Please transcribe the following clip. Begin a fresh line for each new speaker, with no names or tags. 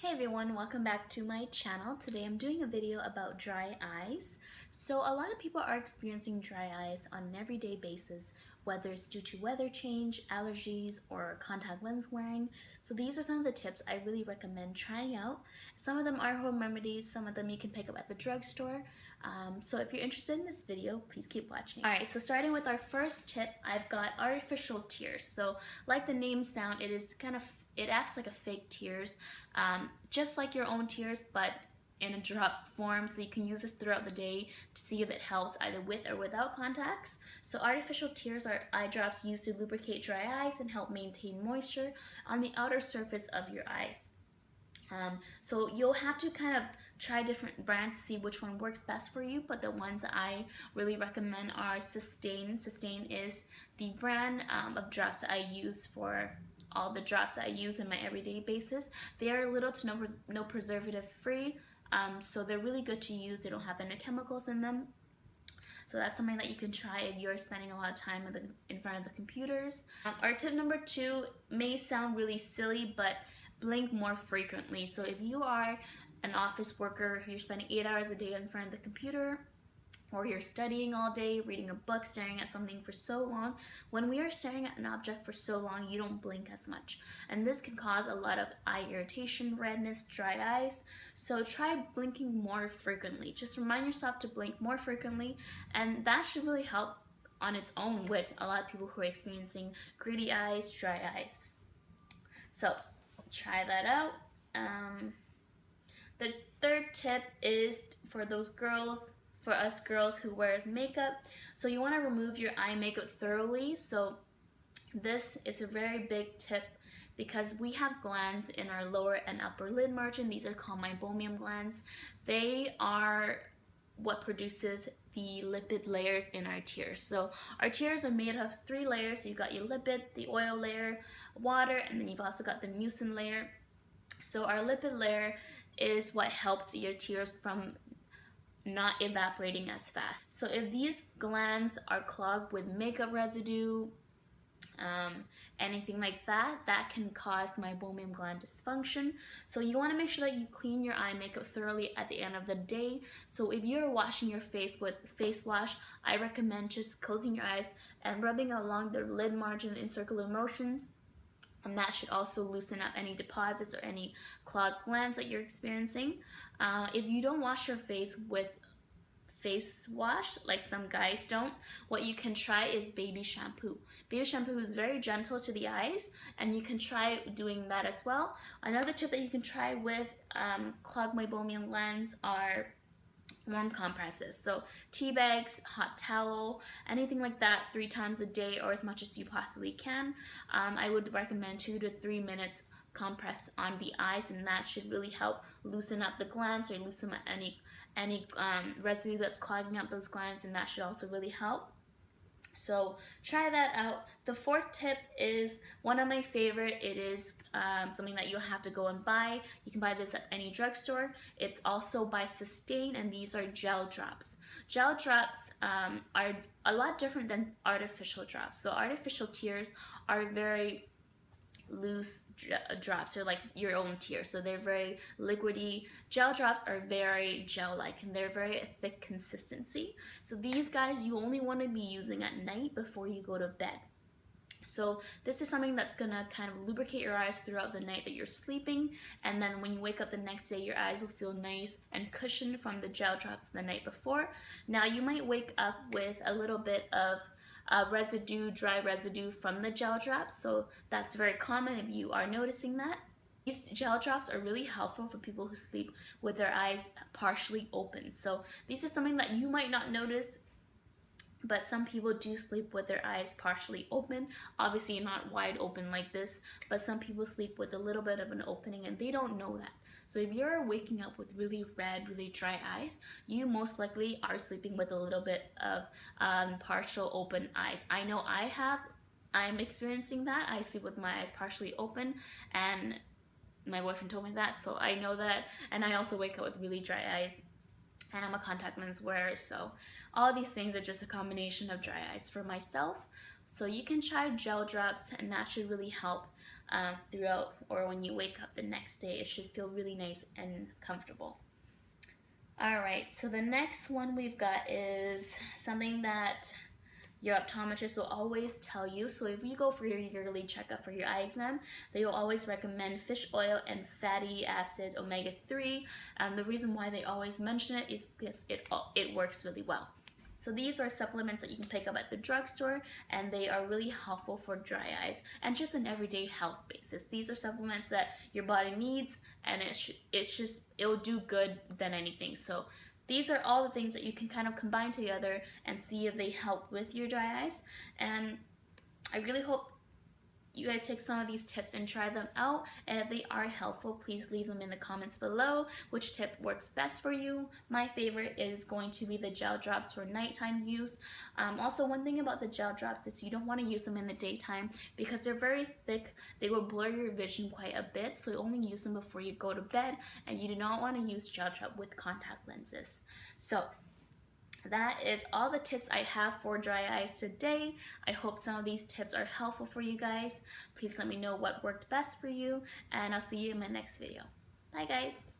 Hey everyone, welcome back to my channel. Today I'm doing a video about dry eyes. So a lot of people are experiencing dry eyes on an everyday basis, whether it's due to weather change, allergies, or contact lens wearing. So these are some of the tips I really recommend trying out. Some of them are home remedies, some of them you can pick up at the drugstore. So if you're interested in this video, please keep watching. Alright, so starting with our first tip, I've got artificial tears. So like the name sound, it acts like a fake tears, just like your own tears, but in a drop form. So you can use this throughout the day to see if it helps either with or without contacts. So artificial tears are eye drops used to lubricate dry eyes and help maintain moisture on the outer surface of your eyes. So you'll have to kind of try different brands to see which one works best for you, but the ones I really recommend are Systane. Systane is the brand of drops I use for all the drops I use in my everyday basis. They are little to no preservative free, so they're really good to use. They don't have any chemicals in them. So that's something that you can try if you're spending a lot of time in front of the computers. Our tip number 2 may sound really silly, but blink more frequently. So if you are an office worker, you're spending 8 hours a day in front of the computer, or you're studying all day, reading a book, staring at something for so long, when we are staring at an object for so long, you don't blink as much. And this can cause a lot of eye irritation, redness, dry eyes. So try blinking more frequently. Just remind yourself to blink more frequently, and that should really help on its own with a lot of people who are experiencing gritty eyes, dry eyes. So try that out. The third tip is for us girls who wears makeup. So you want to remove your eye makeup thoroughly. So this is a very big tip because we have glands in our lower and upper lid margin. These are called Meibomian Glands. They are what produces the lipid layers in our tears. So our tears are made of 3 layers. So you've got your lipid, the oil layer, water, and then you've also got the mucin layer. So our lipid layer is what helps your tears from not evaporating as fast. So if these glands are clogged with makeup residue, anything like that, that can cause meibomian gland dysfunction. So you want to make sure that you clean your eye makeup thoroughly at the end of the day. So if you're washing your face with face wash, I recommend just closing your eyes and rubbing along the lid margin in circular motions. And that should also loosen up any deposits or any clogged glands that you're experiencing. If you don't wash your face with face wash, like some guys don't, what you can try is baby shampoo. Baby shampoo is very gentle to the eyes, and you can try doing that as well. Another tip that you can try with clogged meibomian glands are warm compresses. So tea bags, hot towel, anything like that 3 times a day or as much as you possibly can. I would recommend 2 to 3 minutes compress on the eyes, and that should really help loosen up the glands or loosen up any residue that's clogging up those glands, and that should also really help. So try that out. The 4th tip is one of my favorite. It is something that you'll have to go and buy. You can buy this at any drugstore. It's also by Systane, and these are gel drops. Gel drops are a lot different than artificial drops. So artificial tears are very loose drops, or like your own tears, so they're very liquidy. Gel drops are very gel-like, and they're very thick consistency. So these guys you only want to be using at night before you go to bed. So this is something that's gonna kind of lubricate your eyes throughout the night that you're sleeping, and then when you wake up the next day, your eyes will feel nice and cushioned from the gel drops the night before. Now you might wake up with a little bit of residue, dry residue from the gel drops, so that's very common if you are noticing that. These gel drops are really helpful for people who sleep with their eyes partially open. So these are something that you might not notice, but some people do sleep with their eyes partially open. Obviously not wide open like this, but some people sleep with a little bit of an opening and they don't know that. So if you're waking up with really red, really dry eyes, you most likely are sleeping with a little bit of partial open eyes. I know I'm experiencing that. I sleep with my eyes partially open, and my boyfriend told me that, so I know that. And I also wake up with really dry eyes, and I'm a contact lens wearer, so all these things are just a combination of dry eyes for myself. So you can try gel drops, and that should really help throughout, or when you wake up the next day. It should feel really nice and comfortable. Alright, so the next one we've got is something that your optometrist will always tell you. So if you go for your yearly checkup for your eye exam, they will always recommend fish oil and fatty acids, omega-3. The reason why they always mention it is because it works really well. So these are supplements that you can pick up at the drugstore, and they are really helpful for dry eyes and just an everyday health basis. These are supplements that your body needs, and it'll do good than anything. So these are all the things that you can kind of combine together and see if they help with your dry eyes. And I really hope you guys take some of these tips and try them out, and if they are helpful, please leave them in the comments below which tip works best for you. My favorite is going to be the gel drops for nighttime use. Also, one thing about the gel drops is you don't want to use them in the daytime because they're very thick. They will blur your vision quite a bit, so you only use them before you go to bed, and you do not want to use gel drop with contact lenses. So that is all the tips I have for dry eyes today. I hope some of these tips are helpful for you guys. Please let me know what worked best for you, and I'll see you in my next video. Bye guys!